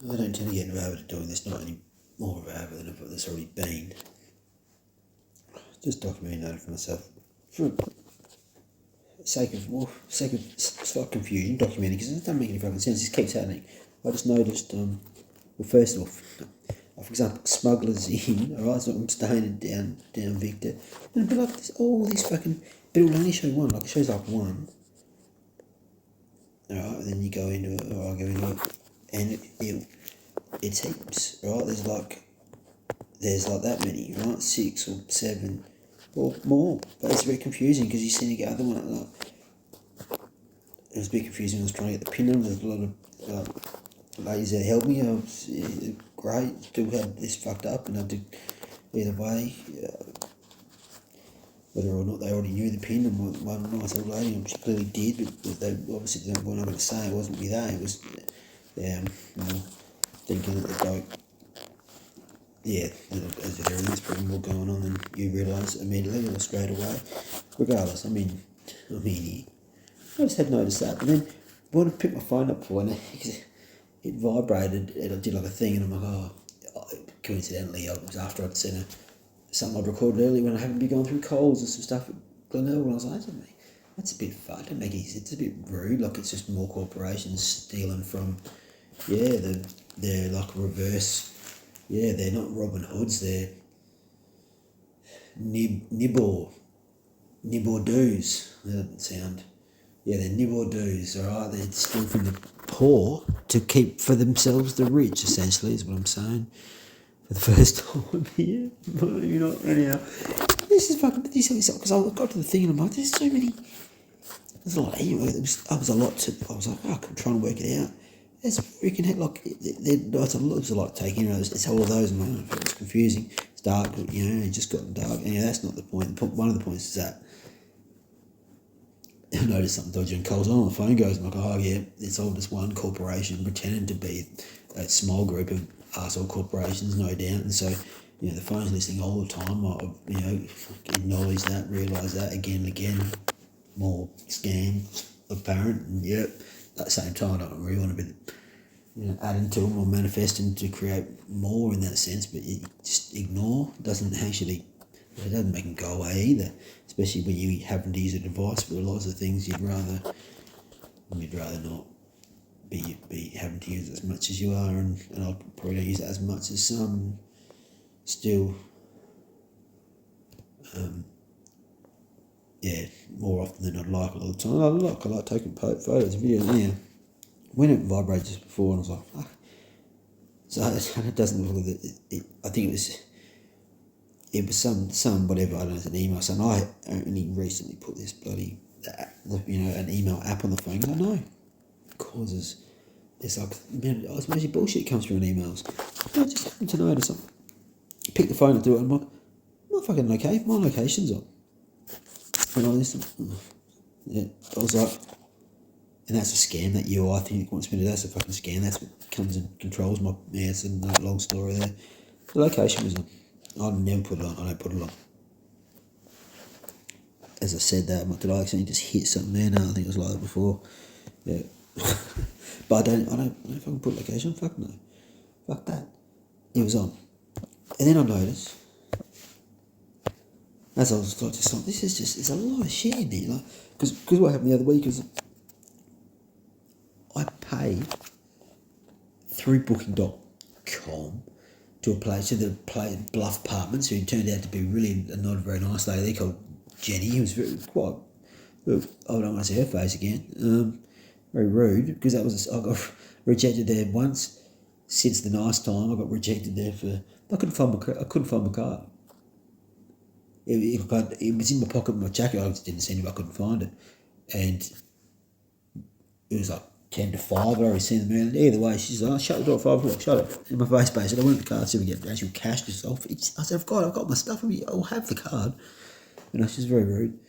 I don't tend to get into a habit of doing this, not any more of a habit than it's already been. Just documenting that for myself. For sake of slight confusion, documenting, because it doesn't make any fucking sense. This keeps happening. I just noticed, well, first of all, for example, smugglers in, alright, so I'm staying down Victor, and it'll be like this, all these fucking, but it'll only show one, like it shows like one, alright, and then you go into it, or I go into it, and it's heaps, right? There's like that many, right? 6 or 7 or more, but it's very confusing because you see the other one, like, it was a bit confusing. I was trying to get the pin number. There's a lot of ladies that helped me. I was great. Still had this fucked up, and I did either way. Whether or not they already knew the pin, and one nice old lady, she clearly did, but they obviously weren't going to say it wasn't with her. It was thinking that the bloke. Yeah, as there is probably more going on than you realise immediately or straight away. Regardless, I mean, I just had noticed that, but then when I picked my phone up for it, it vibrated and I did like a thing, and I'm like, coincidentally, it was after I'd seen something I'd recorded earlier when I happened to be going through Coles and some stuff at Glenelg, and I was like, that's a bit fun, it make sense. It's a bit rude, like it's just more corporations stealing from, they're like reverse, they're not Robin Hoods, they're nibor-doos, that doesn't sound... Yeah, they're nibor-doos, alright? They steal from the poor to keep for themselves the rich, essentially, is what I'm saying. For the first time here. You're not anyhow. This is fucking... Because I got to the thing and I'm like, there's so many... There's a lot of email. I was like, I'm trying to work it out. There's a freaking head, like... There's a lot to take in. It's all of those, and it's confusing. It's dark, it just got dark. Anyway, that's not the point. One of the points is that I noticed something dodgy in Coles. On the phone goes, I'm like, it's all just one corporation pretending to be a small group of arsehole corporations, no doubt. And so, the phone's listening all the time. I, acknowledge that, realise that again and again. More scam apparent, and at the same time, I don't really want to be, adding to them or manifesting to create more in that sense. But you just ignore. It doesn't make them go away either, especially when you happen to use a device for lots of things you'd rather not be having to use as much as you are, and I'll probably don't use it as much as some still, more often than I'd like a lot of the time. I like taking photos and videos. Yeah, when it vibrated just before, and I was like, fuck. So it doesn't look like it. I think it was some whatever, I don't know, it's an email saying, I only recently put this bloody, an email app on the phone, because I know it causes, it's like, it's mostly bullshit comes through in emails. I just happened to notice, I pick the phone and do it, and I'm like, my fucking my location's on. And I listen, I was like, and that's a scam, that UI thing that wants me to do, that's a fucking scam, that's what comes and controls my, it's a long story there. The location was on. I never put it on. I don't put it on. As I said that, did I accidentally just hit something there? No, I think it was like that before. Yeah. But I don't fucking put location on. Fuck no. Fuck that. It was on. And then I noticed, as I was like, this is just, there's a lot of shit in there. Like, because what happened the other week is I paid through booking.com to the Bluff Apartments, who turned out to be really not a very nice lady. They called Jenny. He was quite. Look, I don't want to see her face again. Very rude, because I got rejected there once. Since the nice time, I got rejected there for. I couldn't find my card. It was in my pocket in my jacket. I just didn't see it. I couldn't find it, and it was like 10 to 5, I'd already seen the man. Either way, she's like, shut the door at 5 o'clock, shut it. In my face, basically, I went to the card, see if we get the actual cash yourself. I said, I've got my stuff with me, I'll have the card. She's very rude.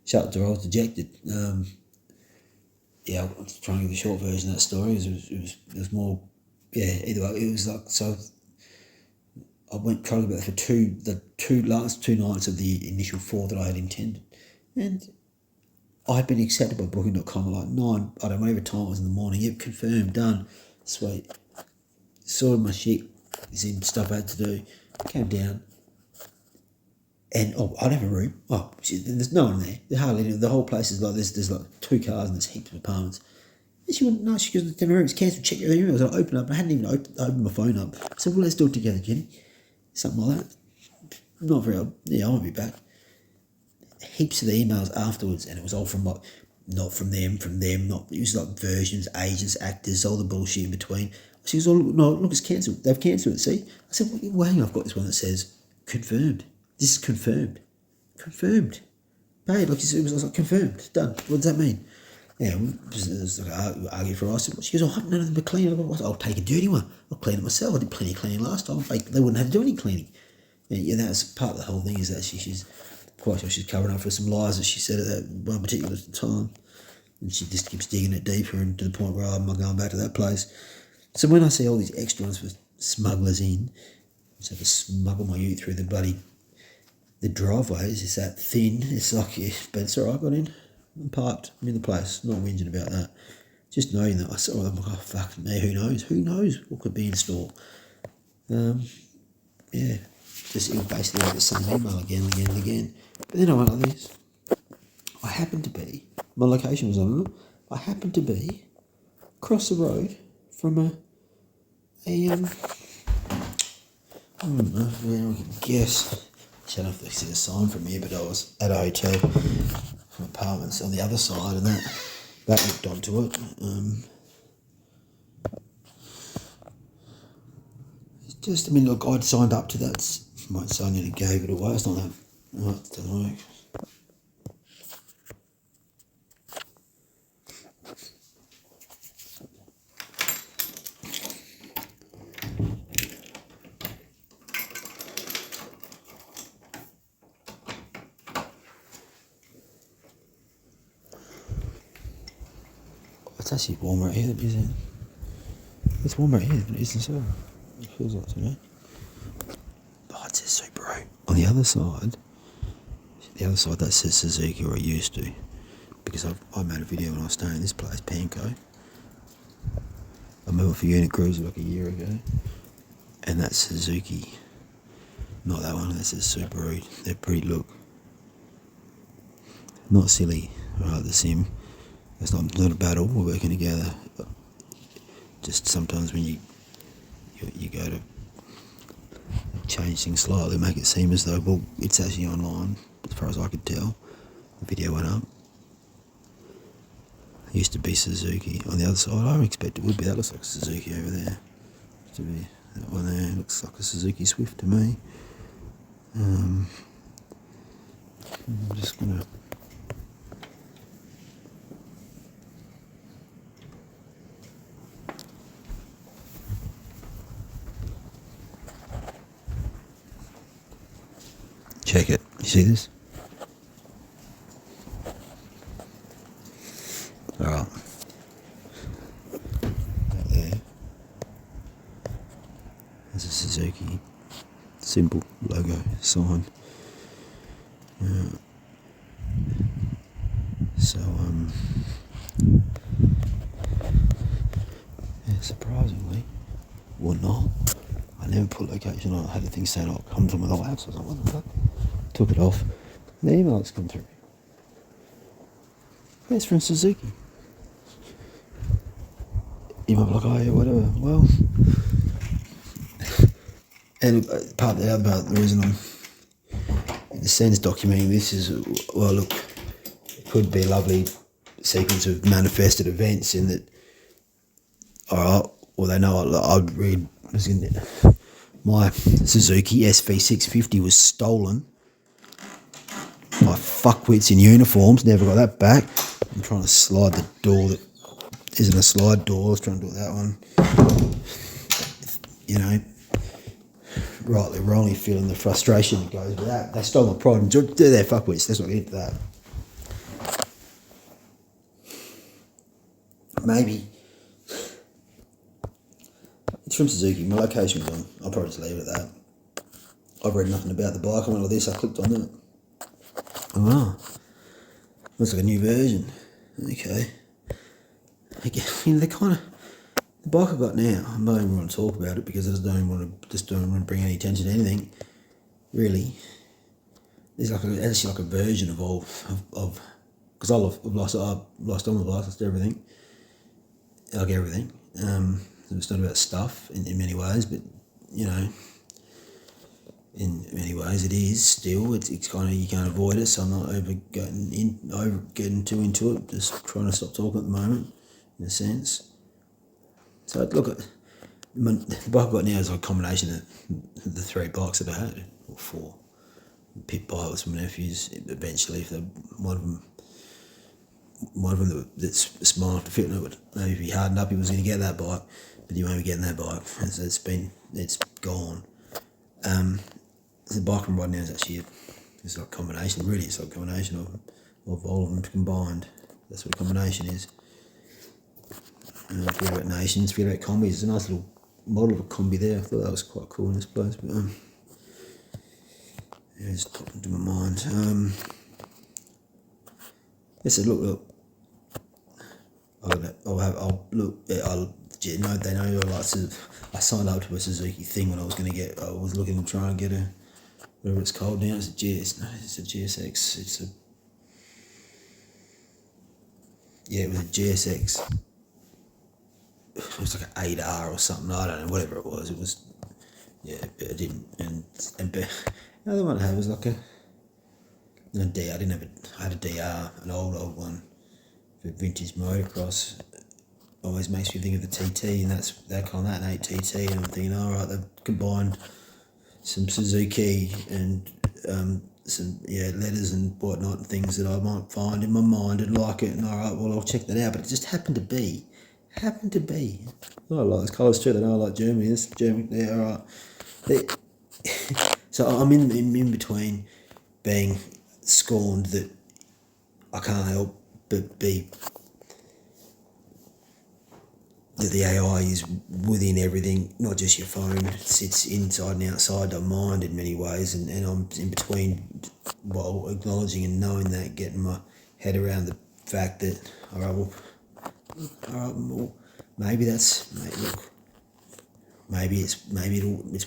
Shut the door, I was dejected. I was trying to give a short version of that story. It was more, either way, it was like, so I went trying to go for the last two nights of the initial 4 that I had intended. And I'd been accepted by booking.com at like 9, I don't know, whatever time it was in the morning. Yep, confirmed, done. Sweet. sorted my shit, some stuff I had to do, came down, and I'd have a room. There's no one there. There's hardly any. The whole place is like there's like 2 cars and there's heaps of apartments. And she went, no, she goes, the room's cancelled, check your emails. I opened up, I hadn't even opened my phone up. I said, well, let's do it together, Jenny. Something like that. Not very, I won't be back. Heaps of the emails afterwards, and it was all from like, not from them, not, it was like versions, agents, actors, all the bullshit in between. She goes, oh, no, look, it's cancelled. They've cancelled it, see? I said, well, hang on, I've got this one that says, confirmed. This is confirmed. Confirmed. Paid, like it was like, confirmed, done. What does that mean? Yeah, it was like argue for us. She goes, none of them are clean. I'll take a dirty one. I'll clean it myself. I did plenty of cleaning last time. They wouldn't have to do any cleaning. And that's part of the whole thing, is that she's quite sure she's covering up for some lies that she said at that one particular time. And she just keeps digging it deeper, and to the point where I'm not going back to that place. So when I see all these extra ones with smugglers in, so to smuggle my ute through the driveways, it's that thin. It's like, yeah, but it's all right, I got in. I'm parked. I'm in the place. Not whinging about that. Just knowing that I saw them, like, oh, fuck me, who knows? Who knows what could be in store? Yeah. Just basically like the same email again and again and again. But then I went like this. I happened to be, my location was on it, I happened to be across the road from I don't know if anyone can guess. I don't know if they see a sign from here, but I was at a hotel from apartments on the other side, and that looked onto it. It's just, I mean, look, I'd signed up to that. Might say I nearly gave it away. It's not that. No, it doesn't work. It's actually warmer out here, isn't it? It's warmer out here than it is in summer. It feels like to me. Oh, it says Subaru. On the other side, that says Suzuki, or it used to. Because I made a video when I was staying in this place, Panko. I moved for Unit Cruiser like a year ago. And that's Suzuki. Not that one, that says Subaru. They're pretty look. Not silly, right, the sim. It's not a battle, we're working together. Just sometimes when you go to change things slightly, make it seem as though, well, it's actually online, as far as I could tell. The video went up. It used to be Suzuki. On the other side, I expect it would be. That looks like a Suzuki over there. To be that one there looks like a Suzuki Swift to me. I'm just gonna. Check it. You see this? Alright. Right there. There's a Suzuki symbol, logo, sign. So, yeah, surprisingly, or not, I never put location on it. I had a thing saying, oh, come from my old house. I was like, what the fuck? Took it off. The email's come through. It's from Suzuki. You might be like, oh yeah, whatever. Well, and part of the other part of the reason I'm in a sense documenting this is, well, look, it could be a lovely sequence of manifested events in that, alright, well, they know I'd read, my Suzuki SV650 was stolen by fuckwits in uniforms, never got that back. I'm trying to slide the door that isn't a slide door, I was trying to do that one. You know, rightly, wrongly feeling the frustration that goes with that. They stole my pride. They're their fuckwits, let's not get into that. Maybe. It's from Suzuki, my location was on. I'll probably just leave it at that. I've read nothing about the bike, I went like this, I clicked on it. Oh, looks like a new version. Okay. Again, you know, they're kind of, The bike I got now, I don't even want to talk about it because I just don't want to bring any attention to anything, really. It's actually like a version of all of because I've lost all my bikes, lost everything, like everything. It's not about stuff in many ways, but you know, in many ways it is still. It's kind of, you can't avoid it, so I'm not getting too into it. Just trying to stop talking at the moment, in a sense. So look at the bike I've got now is like a combination of the 3 bikes that I had, or 4. Pit bike with my nephews. Eventually, if one of them that's small enough to fit in it, would maybe if he hardened up, he was going to get that bike, but he won't be getting that bike. So it's gone. The bike I'm riding now is actually it's like a combination. Really, it's like a combination of all of them combined. That's what a combination is. Forget about nations, forget about combis. There's a nice little model of a combi there. I thought that was quite cool in this place, but it just popped into my mind. Yes, look. They know I signed up to a Suzuki thing when I was looking to try and get a, whatever it's called now. It's a GSX. It was a GSX. It was like an 8R or something. I don't know, whatever it was. It was, but I didn't. And the other one I had was like a DR. I had a DR, an old one for vintage motocross. Always makes me think of the TT, and they're calling that an 8TT, and I'm thinking, alright, they've combined some Suzuki and some letters and whatnot, and things that I might find in my mind and like it, and alright, well, I'll check that out. But it just happened to be. I like those colours too. They know I like Germany. This Germany, yeah, alright. So I'm in between being scorned that I can't help but be that the AI is within everything, not just your phone. It sits inside and outside the mind in many ways, and I'm in between while acknowledging and knowing that, getting my head around the fact that maybe it's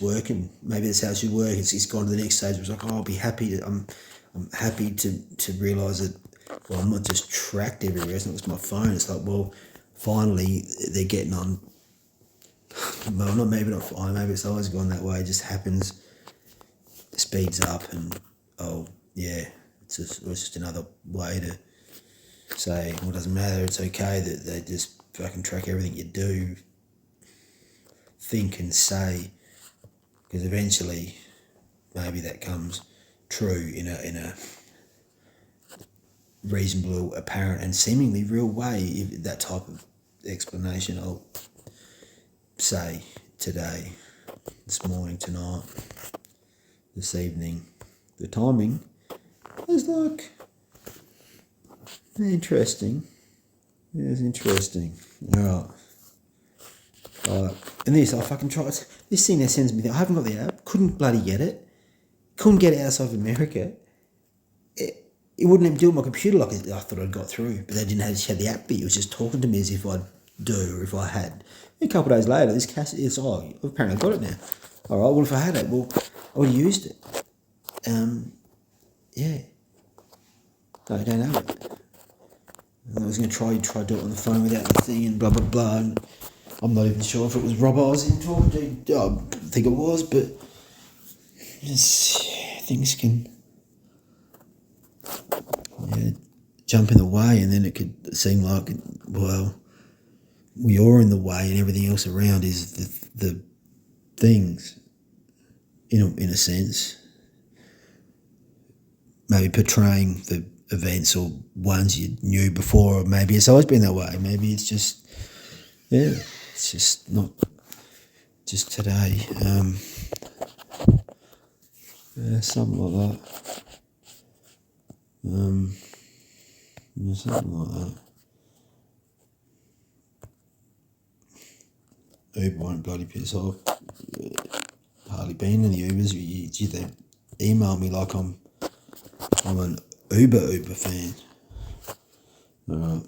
working. Maybe that's how it should work. It's gone to the next stage. It's like, I'll be happy. I'm happy to realise that. Well, I'm not just tracked everywhere. It's not just my phone. It's like, well, finally they're getting on. Well, maybe not finally. Maybe it's always gone that way. It just happens. Speeds up, and it's just another way to say, well, it doesn't matter. It's okay that they just fucking track everything you do, think and say, because eventually maybe that comes true in a reasonable, apparent and seemingly real way. If that type of explanation, I'll say today, this morning, tonight, this evening, the timing is like interesting. Yeah, it's interesting. Alright. And this, I fucking tried. This thing that sends me, I haven't got the app, couldn't bloody get it. Couldn't get it outside of America. It wouldn't even do it on my computer like I thought I'd got through. But they didn't have the app bit. It was just talking to me as if I'd do or if I had. And a couple of days later, this cassette is, apparently I've got it now. Alright, well, if I had it, well, I would have used it. Yeah. No, I don't have it. And I was going to try to do it on the phone without the thing and blah, blah, blah. And I'm not even sure if it was Rob I was in talking to. I think it was, but things can jump in the way, and then it could seem like, well, you're in the way and everything else around is the things, in a sense. Maybe portraying the events or ones you knew before, or maybe it's always been that way. Maybe it's just, it's just not just today. Something like that. Something like that. Uber won't bloody piss off. Hardly been in the Ubers. They email me like I'm an Uber fan. Alright.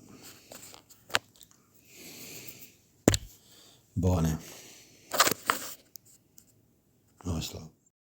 Bye now.